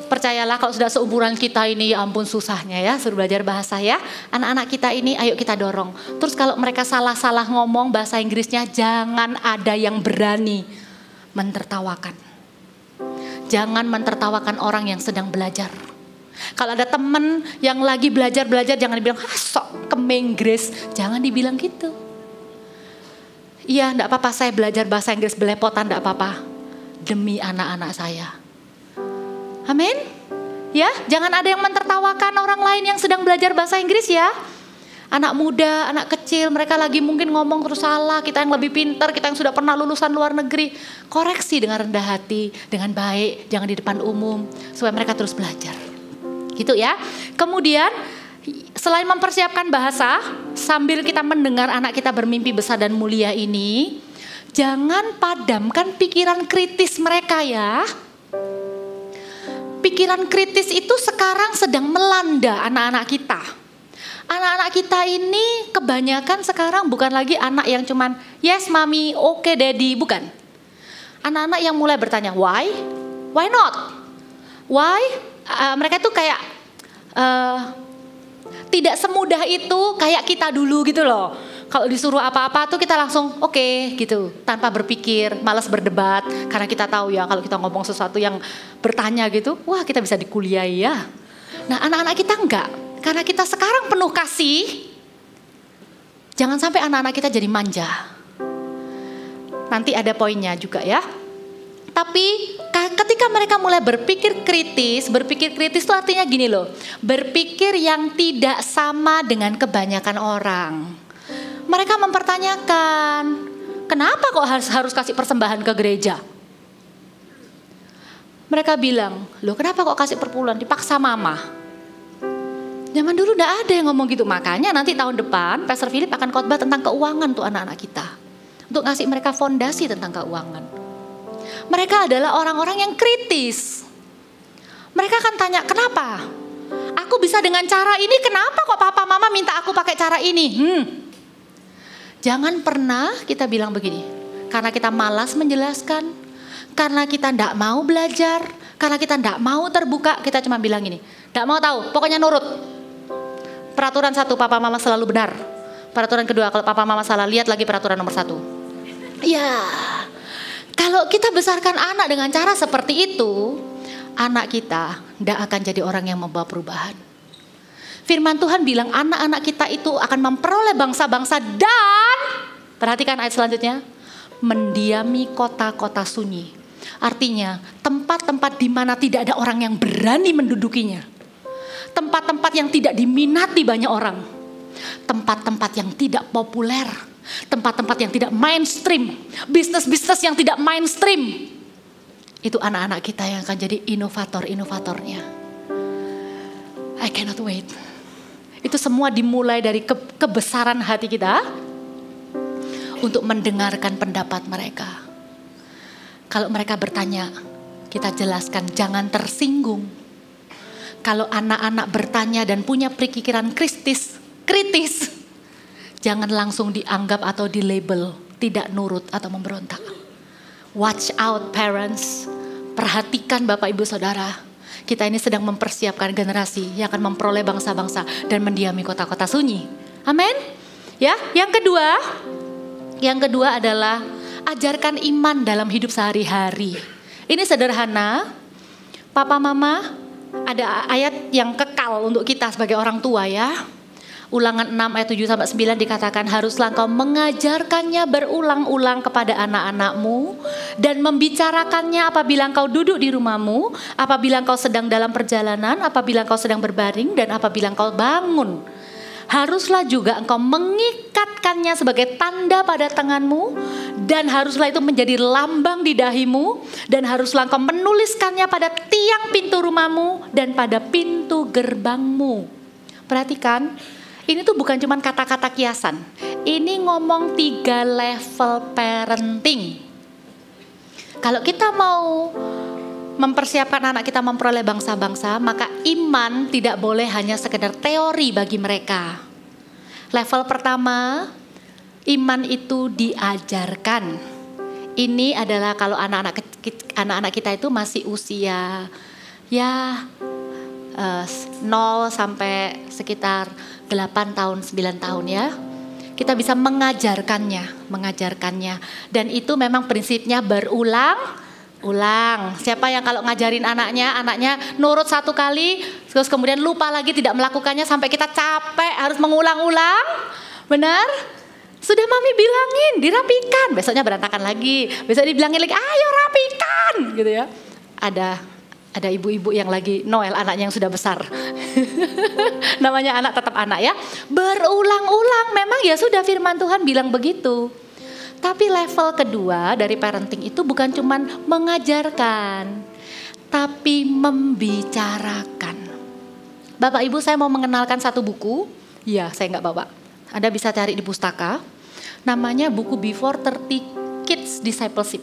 Percayalah kalau sudah seumuran kita ini, ya ampun susahnya ya, suruh belajar bahasa ya. Anak-anak kita ini ayo kita dorong. Terus kalau mereka salah-salah ngomong bahasa Inggrisnya, jangan ada yang berani mentertawakan. Jangan mentertawakan orang yang sedang belajar. Kalau ada temen yang lagi belajar, jangan dibilang, sok kemenggris. Jangan dibilang gitu. Iya, enggak apa-apa saya belajar bahasa Inggris belepotan, enggak apa-apa. Demi anak-anak saya. Amin. Ya, jangan ada yang mentertawakan orang lain yang sedang belajar bahasa Inggris ya. Anak muda, anak kecil, mereka lagi mungkin ngomong terus salah. Kita yang lebih pintar, kita yang sudah pernah lulusan luar negeri. Koreksi dengan rendah hati, dengan baik, jangan di depan umum. Supaya mereka terus belajar. Gitu ya. Kemudian, selain mempersiapkan bahasa, sambil kita mendengar anak kita bermimpi besar dan mulia ini, jangan padamkan pikiran kritis mereka ya. Pikiran kritis itu sekarang sedang melanda anak-anak kita. Anak-anak kita ini kebanyakan sekarang bukan lagi anak yang cuman yes mami, okay daddy, bukan. Anak-anak yang mulai bertanya why? Why not? Why? Mereka tuh kayak tidak semudah itu kayak kita dulu gitu loh. Kalau disuruh apa-apa tuh kita langsung oke gitu, tanpa berpikir, malas berdebat. Karena kita tahu ya kalau kita ngomong sesuatu yang bertanya gitu, wah kita bisa dikuliahi ya. Nah anak-anak kita enggak, karena kita sekarang penuh kasih. Jangan sampai anak-anak kita jadi manja. Nanti ada poinnya juga ya. Tapi ketika mereka mulai berpikir kritis itu artinya gini loh. Berpikir yang tidak sama dengan kebanyakan orang. Mereka mempertanyakan, kenapa kok harus kasih persembahan ke gereja? Mereka bilang, loh kenapa kok kasih perpuluhan? Dipaksa mama. Zaman dulu enggak ada yang ngomong gitu. Makanya nanti tahun depan Pastor Philip akan khotbah tentang keuangan tuh anak-anak kita. Untuk ngasih mereka fondasi tentang keuangan. Mereka adalah orang-orang yang kritis. Mereka akan tanya, kenapa? Aku bisa dengan cara ini, kenapa kok papa mama minta aku pakai cara ini? Jangan pernah kita bilang begini, karena kita malas menjelaskan, karena kita tidak mau belajar, karena kita tidak mau terbuka, kita cuma bilang gini, tidak mau tahu, pokoknya nurut. Peraturan 1, papa mama selalu benar. Peraturan kedua, kalau papa mama salah, lihat lagi peraturan nomor 1. Ya, kalau kita besarkan anak dengan cara seperti itu, anak kita tidak akan jadi orang yang membawa perubahan. Firman Tuhan bilang anak-anak kita itu akan memperoleh bangsa-bangsa dan, perhatikan ayat selanjutnya, mendiami kota-kota sunyi. Artinya tempat-tempat di mana tidak ada orang yang berani mendudukinya. Tempat-tempat yang tidak diminati banyak orang. Tempat-tempat yang tidak populer. Tempat-tempat yang tidak mainstream. Bisnis-bisnis yang tidak mainstream. Itu anak-anak kita yang akan jadi inovator-inovatornya. I cannot wait. Itu semua dimulai dari kebesaran hati kita untuk mendengarkan pendapat mereka. Kalau mereka bertanya, kita jelaskan jangan tersinggung. Kalau anak-anak bertanya dan punya pikiran kritis, jangan langsung dianggap atau dilabel tidak nurut atau memberontak. Watch out parents, perhatikan Bapak Ibu Saudara. Kita ini sedang mempersiapkan generasi yang akan memperoleh bangsa-bangsa dan mendiami kota-kota sunyi. Amin. Ya, yang kedua adalah ajarkan iman dalam hidup sehari-hari. Ini sederhana. Papa mama, ada ayat yang kekal untuk kita sebagai orang tua ya. Ulangan 6 ayat 7-9 dikatakan, haruslah engkau mengajarkannya berulang-ulang kepada anak-anakmu dan membicarakannya apabila engkau duduk di rumahmu, apabila engkau sedang dalam perjalanan, apabila engkau sedang berbaring, dan apabila engkau bangun. haruslah juga engkau mengikatkannya sebagai tanda pada tanganmu, dan haruslah itu menjadi lambang di dahimu, dan haruslah engkau menuliskannya pada tiang pintu rumahmu dan pada pintu gerbangmu. Perhatikan, ini tuh bukan cuma kata-kata kiasan. Ini ngomong 3 level parenting. Kalau kita mau mempersiapkan anak kita memperoleh bangsa-bangsa, maka iman tidak boleh hanya sekedar teori bagi mereka. Level pertama, iman itu diajarkan. Ini adalah kalau anak-anak kita itu masih usia 0 sampai sekitar 8 tahun, 9 tahun ya. Kita bisa mengajarkannya. Dan itu memang prinsipnya berulang. Siapa yang kalau ngajarin anaknya nurut 1 kali, terus kemudian lupa lagi tidak melakukannya sampai kita capek harus mengulang-ulang. Benar? Sudah mami bilangin, dirapikan. Besoknya berantakan lagi. Besok dibilangin lagi, ayo rapikan. Gitu ya. Ada ibu-ibu yang lagi Noel anaknya yang sudah besar. Namanya anak tetap anak ya. Berulang-ulang, memang ya sudah firman Tuhan bilang begitu. Tapi level kedua dari parenting itu bukan cuman mengajarkan, tapi membicarakan. Bapak Ibu, saya mau mengenalkan satu buku. Ya, saya nggak bawa. Anda bisa cari di pustaka. Namanya buku Before 30 Kids Discipleship.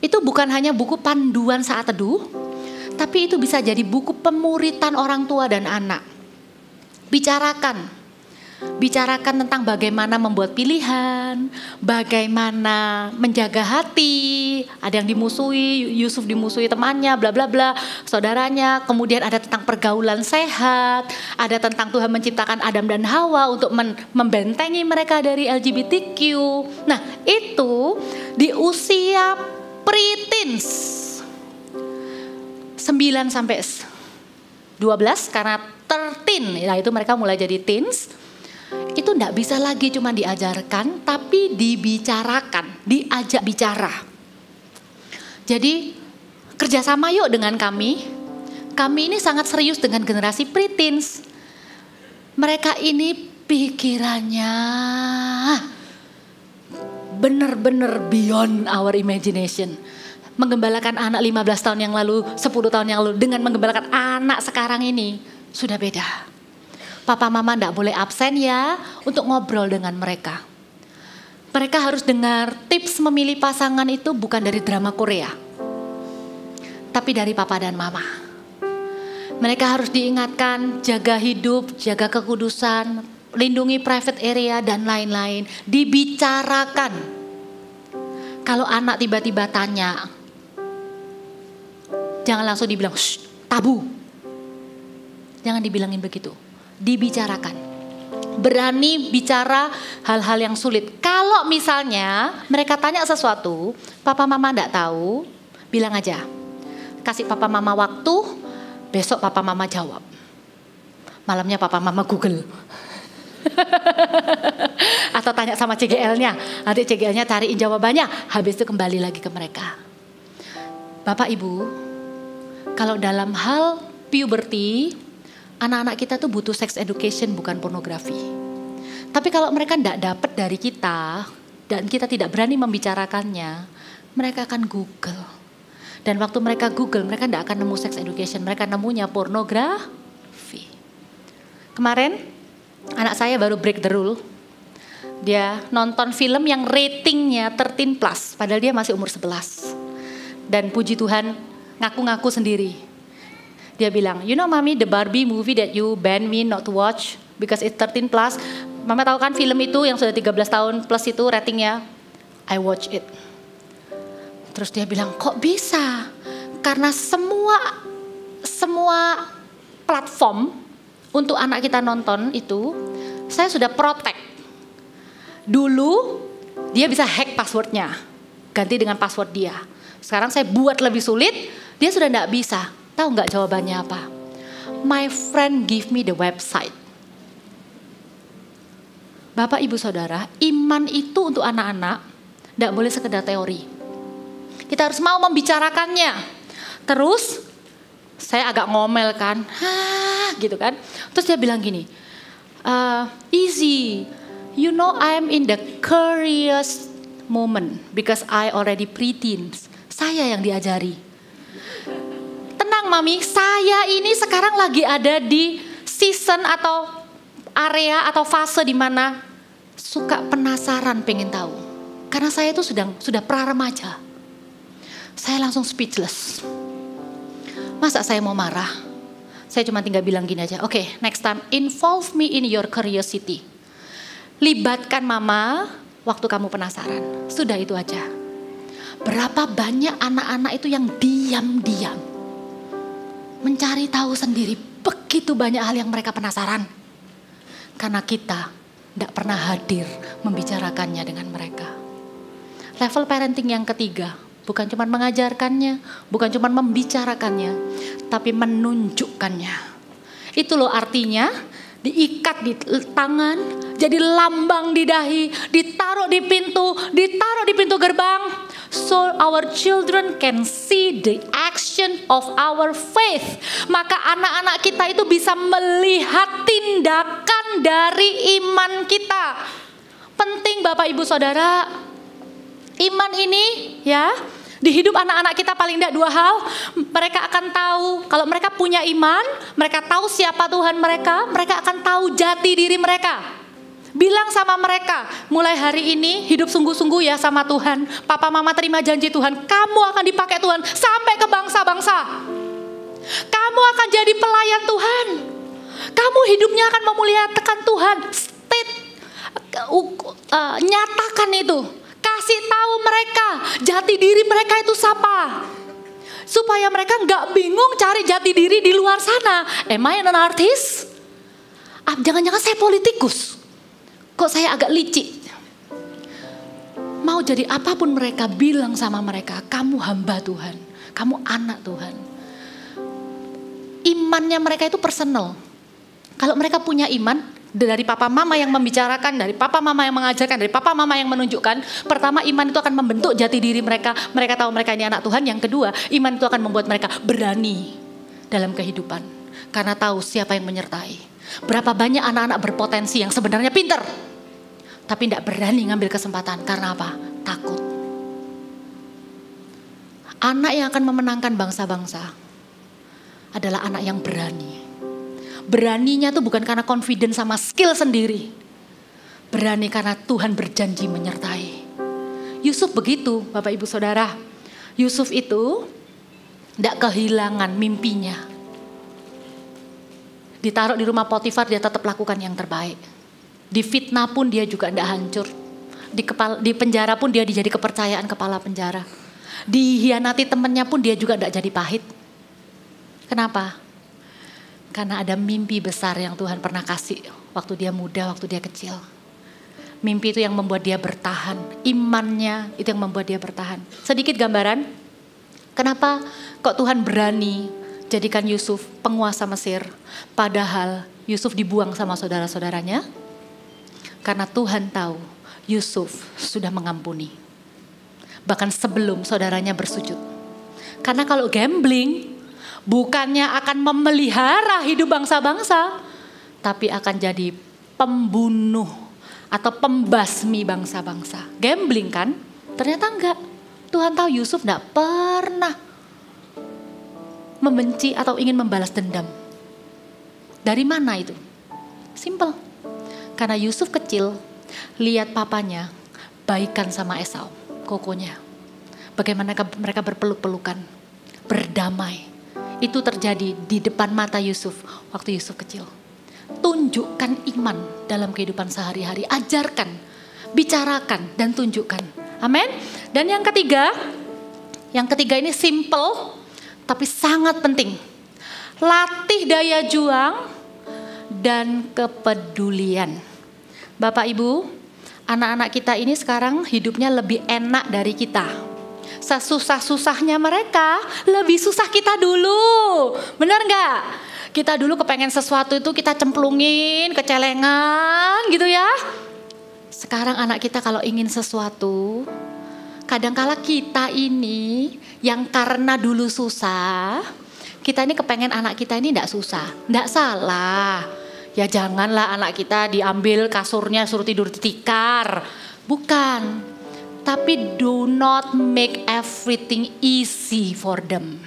Itu bukan hanya buku panduan saat teduh, tapi itu bisa jadi buku pemuritan orang tua dan anak. Bicarakan tentang bagaimana membuat pilihan, bagaimana menjaga hati. Ada yang dimusuhi, Yusuf dimusuhi temannya, bla bla bla, saudaranya. Kemudian ada tentang pergaulan sehat, ada tentang Tuhan menciptakan Adam dan Hawa untuk membentengi mereka dari LGBTQ. Nah, itu di usia pre-teens 9 sampai 12, karena 13 ya itu mereka mulai jadi teens. Itu enggak bisa lagi cuma diajarkan, tapi dibicarakan, diajak bicara. Jadi kerjasama yuk dengan kami. Kami ini sangat serius dengan generasi pre-teens. Mereka ini pikirannya benar-benar beyond our imagination. Menggembalakan anak 15 tahun yang lalu, 10 tahun yang lalu dengan menggembalakan anak sekarang ini sudah beda. Papa mama enggak boleh absen ya untuk ngobrol dengan mereka. Mereka harus dengar tips memilih pasangan itu bukan dari drama Korea, tapi dari papa dan mama. Mereka harus diingatkan jaga hidup, jaga kekudusan, lindungi private area dan lain-lain. Dibicarakan. Kalau anak tiba-tiba tanya, jangan langsung dibilang tabu. Jangan dibilangin begitu. Dibicarakan. Berani bicara hal-hal yang sulit. Kalau misalnya mereka tanya sesuatu, papa mama enggak tahu, bilang aja. Kasih papa mama waktu, besok papa mama jawab. Malamnya papa mama Google. Atau tanya sama CGL-nya. Nanti CGL-nya cariin jawabannya, habis itu kembali lagi ke mereka. Bapak Ibu, kalau dalam hal puberty, anak-anak kita tuh butuh sex education, bukan pornografi. Tapi kalau mereka tidak dapat dari kita dan kita tidak berani membicarakannya, mereka akan Google. Dan waktu mereka Google, mereka tidak akan nemu sex education, mereka nemunya pornografi. Kemarin anak saya baru break the rule. Dia nonton film yang ratingnya 13+, padahal dia masih umur 11. Dan puji Tuhan ngaku-ngaku sendiri. Dia bilang, you know mommy, the Barbie movie that you banned me not to watch because it's 13+. Mama tahu kan film itu yang sudah 13 tahun plus itu ratingnya. I watch it. Terus dia bilang, kok bisa? Karena semua platform untuk anak kita nonton itu, saya sudah protect. Dulu dia bisa hack passwordnya, ganti dengan password dia. Sekarang saya buat lebih sulit, dia sudah tidak bisa. Tahu nggak jawabannya apa? My friend give me the website. Bapak Ibu Saudara, iman itu untuk anak-anak tidak boleh sekedar teori. Kita harus mau membicarakannya. Terus saya agak ngomel kan, gitu kan. Terus dia bilang gini, Easy. You know I'm in the curious moment because I already preteens. Saya yang diajari. Tenang mami, saya ini sekarang lagi ada di season atau area atau fase di mana suka penasaran pengen tahu. Karena saya itu sudah pra-remaja. Saya langsung speechless. Masa saya mau marah? Saya cuma tinggal bilang gini aja. Oke, next time involve me in your curiosity. Libatkan mama waktu kamu penasaran. Sudah itu aja. Berapa banyak anak-anak itu yang diam-diam mencari tahu sendiri. Begitu banyak hal yang mereka penasaran. Karena kita tidak pernah hadir membicarakannya dengan mereka. Level parenting yang ketiga, bukan cuma mengajarkannya, bukan cuma membicarakannya, tapi menunjukkannya. Itu loh artinya, diikat di tangan, jadi lambang di dahi, ditaruh di pintu gerbang. So our children can see the action of our faith. Maka anak-anak kita itu bisa melihat tindakan dari iman kita. Penting Bapak Ibu Saudara, iman ini ya, di hidup anak-anak kita paling tidak 2 hal. Mereka akan tahu, kalau mereka punya iman, mereka tahu siapa Tuhan mereka akan tahu jati diri mereka. Bilang sama mereka, mulai hari ini hidup sungguh-sungguh ya sama Tuhan. Papa mama terima janji Tuhan, kamu akan dipakai Tuhan sampai ke bangsa-bangsa. Kamu akan jadi pelayan Tuhan. Kamu hidupnya akan memuliakan Tuhan. Nyatakan itu. Kasih tahu mereka jati diri mereka itu siapa. Supaya mereka gak bingung cari jati diri di luar sana. Am I an artist? Jangan-jangan saya politikus. Kok saya agak licik? Mau jadi apapun mereka, bilang sama mereka, kamu hamba Tuhan, kamu anak Tuhan. Imannya mereka itu personal. Kalau mereka punya iman, dari papa mama yang membicarakan, dari papa mama yang mengajarkan, dari papa mama yang menunjukkan. Pertama, iman itu akan membentuk jati diri mereka. Mereka tahu mereka ini anak Tuhan. Yang kedua, iman itu akan membuat mereka berani dalam kehidupan. Karena tahu siapa yang menyertai. Berapa banyak anak-anak berpotensi yang sebenarnya pintar, tapi tidak berani ngambil kesempatan. Karena apa? Takut. Anak yang akan memenangkan bangsa-bangsa adalah anak yang berani. Beraninya tuh bukan karena confidence sama skill sendiri. Berani karena Tuhan berjanji menyertai. Yusuf begitu, Bapak Ibu Saudara. Yusuf itu tidak kehilangan mimpinya. Ditaruh di rumah Potifar, dia tetap lakukan yang terbaik. Difitnah pun dia juga tidak hancur. Di penjara pun dia jadi kepercayaan kepala penjara. Dihianati temannya pun dia juga tidak jadi pahit. Kenapa? Karena ada mimpi besar yang Tuhan pernah kasih waktu dia muda, waktu dia kecil. Mimpi itu yang membuat dia bertahan. Imannya itu yang membuat dia bertahan. Sedikit gambaran, kenapa kok Tuhan berani jadikan Yusuf penguasa Mesir, padahal Yusuf dibuang sama saudara-saudaranya? Karena Tuhan tahu Yusuf sudah mengampuni. Bahkan sebelum saudaranya bersujud. Karena kalau gambling, bukannya akan memelihara hidup bangsa-bangsa, tapi akan jadi pembunuh atau pembasmi bangsa-bangsa. Gambling kan? Ternyata enggak. Tuhan tahu Yusuf enggak pernah membenci atau ingin membalas dendam. Dari mana itu? Simple. Karena Yusuf kecil, lihat papanya baikan sama Esau, kokonya. Bagaimana mereka berpeluk-pelukan, berdamai. Itu terjadi di depan mata Yusuf waktu Yusuf kecil. Tunjukkan iman dalam kehidupan sehari-hari. Ajarkan, bicarakan, dan tunjukkan. Amin. Dan yang ketiga ini simple, tapi sangat penting. Latih daya juang dan kepedulian. Bapak Ibu, anak-anak kita ini sekarang hidupnya lebih enak dari kita. Sesusah-susahnya mereka, lebih susah kita dulu. Benar gak? Kita dulu kepengen sesuatu itu kita cemplungin, kecelengan gitu ya. Sekarang anak kita kalau ingin sesuatu, kadangkala kita ini yang karena dulu susah, kita ini kepengen anak kita ini tidak susah. Tidak salah. Ya janganlah anak kita diambil kasurnya suruh tidur di tikar. Bukan. Tapi do not make everything easy for them.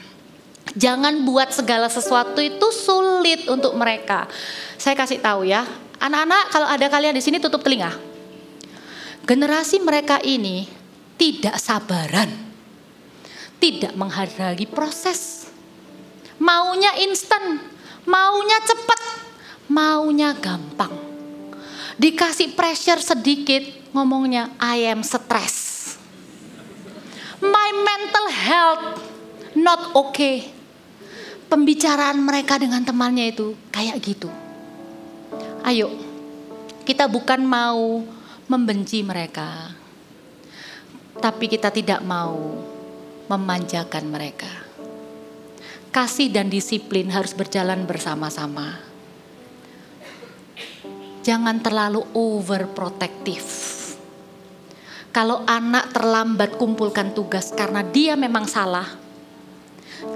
Jangan buat segala sesuatu itu sulit untuk mereka. Saya kasih tahu ya, anak-anak kalau ada kalian di sini tutup telinga. Generasi mereka ini tidak sabaran, tidak menghargai proses. Maunya instan, maunya cepat, maunya gampang. Dikasih pressure sedikit, ngomongnya I am stress. My mental health not okay. Pembicaraan mereka dengan temannya itu kayak gitu. Ayo, kita bukan mau membenci mereka, tapi kita tidak mau memanjakan mereka. Kasih dan disiplin harus berjalan bersama-sama. Jangan terlalu overprotective. Kalau anak terlambat kumpulkan tugas karena dia memang salah,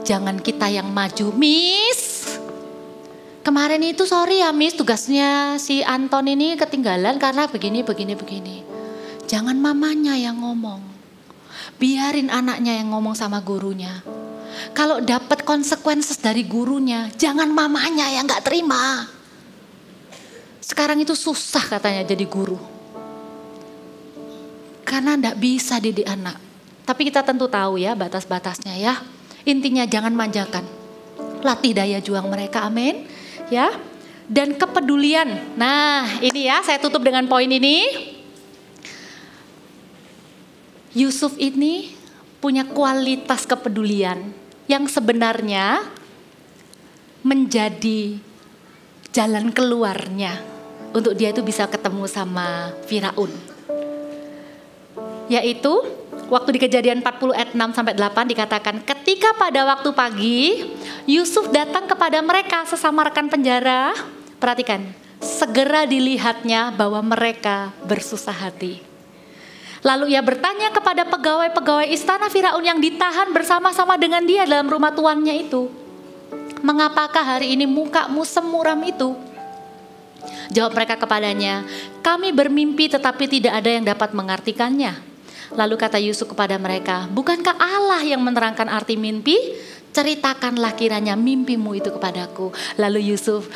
jangan kita yang maju, Miss. Kemarin itu sorry ya Miss, tugasnya si Anton ini ketinggalan karena begini. Jangan mamanya yang ngomong. Biarin anaknya yang ngomong sama gurunya. Kalau dapat konsekuensi dari gurunya, jangan mamanya yang gak terima. Sekarang itu susah katanya jadi guru. Karena gak bisa didik anak. Tapi kita tentu tahu ya batas-batasnya ya. Intinya jangan manjakan. Latih daya juang mereka, amin. Ya. Dan kepedulian. Nah ini ya, saya tutup dengan poin ini. Yusuf ini punya kualitas kepedulian yang sebenarnya menjadi jalan keluarnya untuk dia itu bisa ketemu sama Firaun. Yaitu waktu di Kejadian 40 ayat 6 sampai 8 dikatakan, ketika pada waktu pagi Yusuf datang kepada mereka sesama rekan penjara. Perhatikan, segera dilihatnya bahwa mereka bersusah hati. Lalu ia bertanya kepada pegawai-pegawai istana Firaun yang ditahan bersama-sama dengan dia dalam rumah tuannya itu, mengapakah hari ini mukamu semuram itu? Jawab mereka kepadanya, kami bermimpi tetapi tidak ada yang dapat mengartikannya. Lalu kata Yusuf kepada mereka, bukankah Allah yang menerangkan arti mimpi? Ceritakanlah kiranya mimpimu itu kepadaku. Lalu Yusuf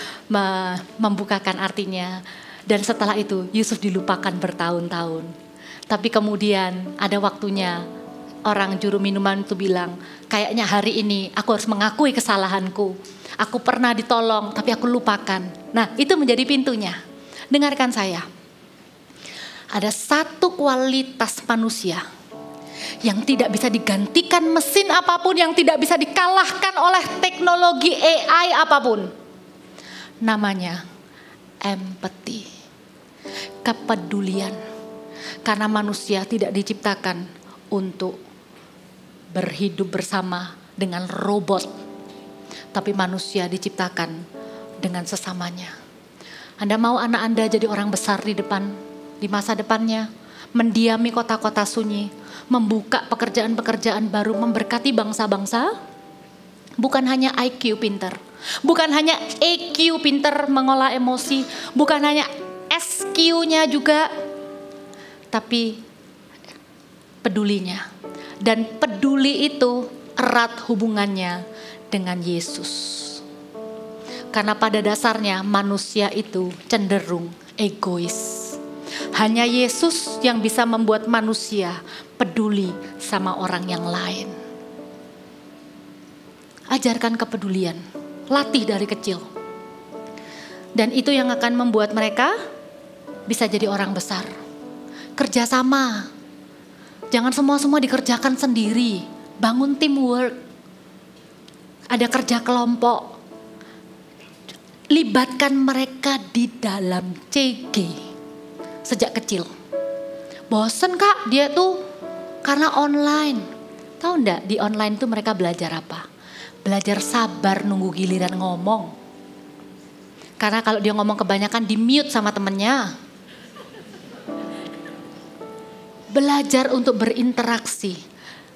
membukakan artinya. Dan setelah itu Yusuf dilupakan bertahun-tahun. Tapi kemudian ada waktunya orang juru minuman itu bilang, kayaknya hari ini aku harus mengakui kesalahanku. Aku pernah ditolong tapi aku lupakan. Nah itu menjadi pintunya. Dengarkan saya. Ada satu kualitas manusia yang tidak bisa digantikan mesin apapun, yang tidak bisa dikalahkan oleh teknologi AI apapun. Namanya empati, kepedulian. Karena manusia tidak diciptakan untuk berhidup bersama dengan robot, tapi manusia diciptakan dengan sesamanya. Anda mau anak Anda jadi orang besar di masa depannya, mendiami kota-kota sunyi, membuka pekerjaan-pekerjaan baru, memberkati bangsa-bangsa? Bukan hanya IQ pinter, bukan hanya EQ pinter mengolah emosi, bukan hanya SQ-nya juga, tapi pedulinya. Dan peduli itu erat hubungannya dengan Yesus. Karena pada dasarnya manusia itu cenderung egois. Hanya Yesus yang bisa membuat manusia peduli sama orang yang lain. Ajarkan kepedulian, latih dari kecil. Dan itu yang akan membuat mereka bisa jadi orang besar. Kerjasama, jangan semua dikerjakan sendiri. Bangun teamwork, ada kerja kelompok. Libatkan mereka di dalam CG sejak kecil. Bosen kak dia tuh karena online. Tahu enggak di online tuh mereka belajar apa? Belajar sabar nunggu giliran ngomong. Karena kalau dia ngomong kebanyakan di mute sama temennya. Belajar untuk berinteraksi.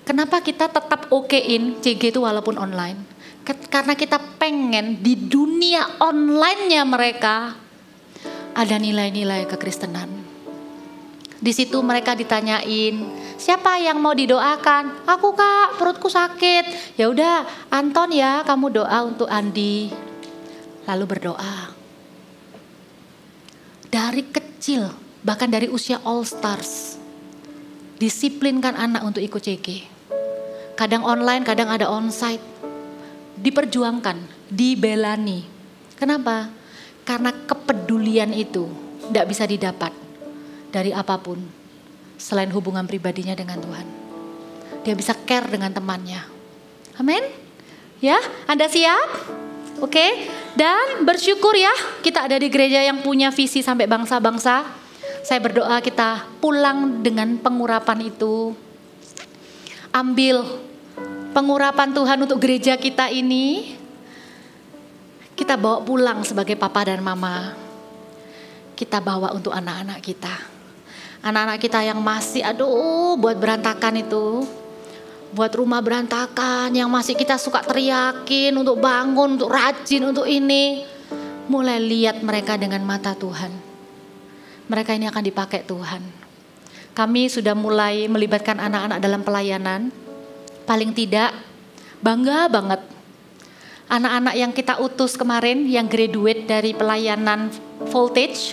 Kenapa kita tetap okein CG itu walaupun online? Karena kita pengen di dunia online-nya mereka ada nilai-nilai kekristenan. Di situ mereka ditanyain, siapa yang mau didoakan? Aku Kak, perutku sakit. Ya udah, Anton ya, kamu doa untuk Andi. Lalu berdoa. Dari kecil, bahkan dari usia all stars, disiplinkan anak untuk ikut CG. Kadang online, kadang ada onsite. Diperjuangkan, dibelani. Kenapa? Karena kepedulian itu tidak bisa didapat dari apapun selain hubungan pribadinya dengan Tuhan. Dia bisa care dengan temannya. Amin. Ya, Anda siap? Oke. Dan bersyukur ya, kita ada di gereja yang punya visi sampai bangsa-bangsa. Saya berdoa kita pulang dengan pengurapan itu. Ambil pengurapan Tuhan untuk gereja kita ini. Kita bawa pulang sebagai papa dan mama. Kita bawa untuk anak-anak kita. Anak-anak kita yang masih buat berantakan itu. Buat rumah berantakan, yang masih kita suka teriakin untuk bangun, untuk rajin, untuk ini. Mulai lihat mereka dengan mata Tuhan. Mereka ini akan dipakai Tuhan. Kami sudah mulai melibatkan anak-anak dalam pelayanan. Paling tidak, bangga banget. Anak-anak yang kita utus kemarin, yang graduate dari pelayanan voltage,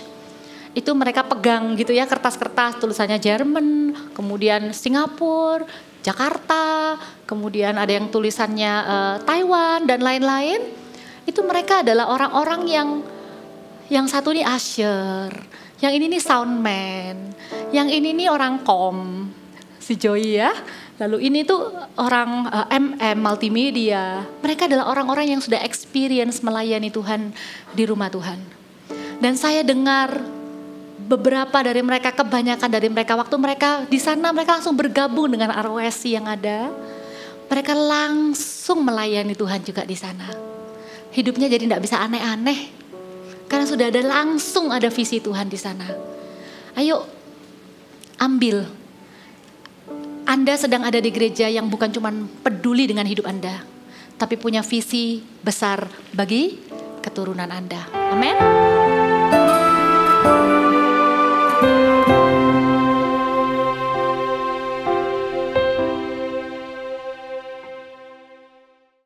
itu mereka pegang gitu ya kertas-kertas tulisannya Jerman, kemudian Singapura, Jakarta, kemudian ada yang tulisannya Taiwan dan lain-lain. Itu mereka adalah orang-orang yang satu nih usher, yang ini nih soundman, yang ini nih orang kom, si Joy ya. Lalu ini tuh orang MM multimedia. Mereka adalah orang-orang yang sudah experience melayani Tuhan di rumah Tuhan. Dan saya dengar beberapa dari mereka, kebanyakan dari mereka, waktu mereka di sana mereka langsung bergabung dengan ROSC yang ada. Mereka langsung melayani Tuhan juga di sana. Hidupnya jadi tidak bisa aneh-aneh. Karena sudah langsung ada visi Tuhan di sana. Ayo ambil. Anda sedang ada di gereja yang bukan cuma peduli dengan hidup Anda, tapi punya visi besar bagi keturunan Anda. Amin.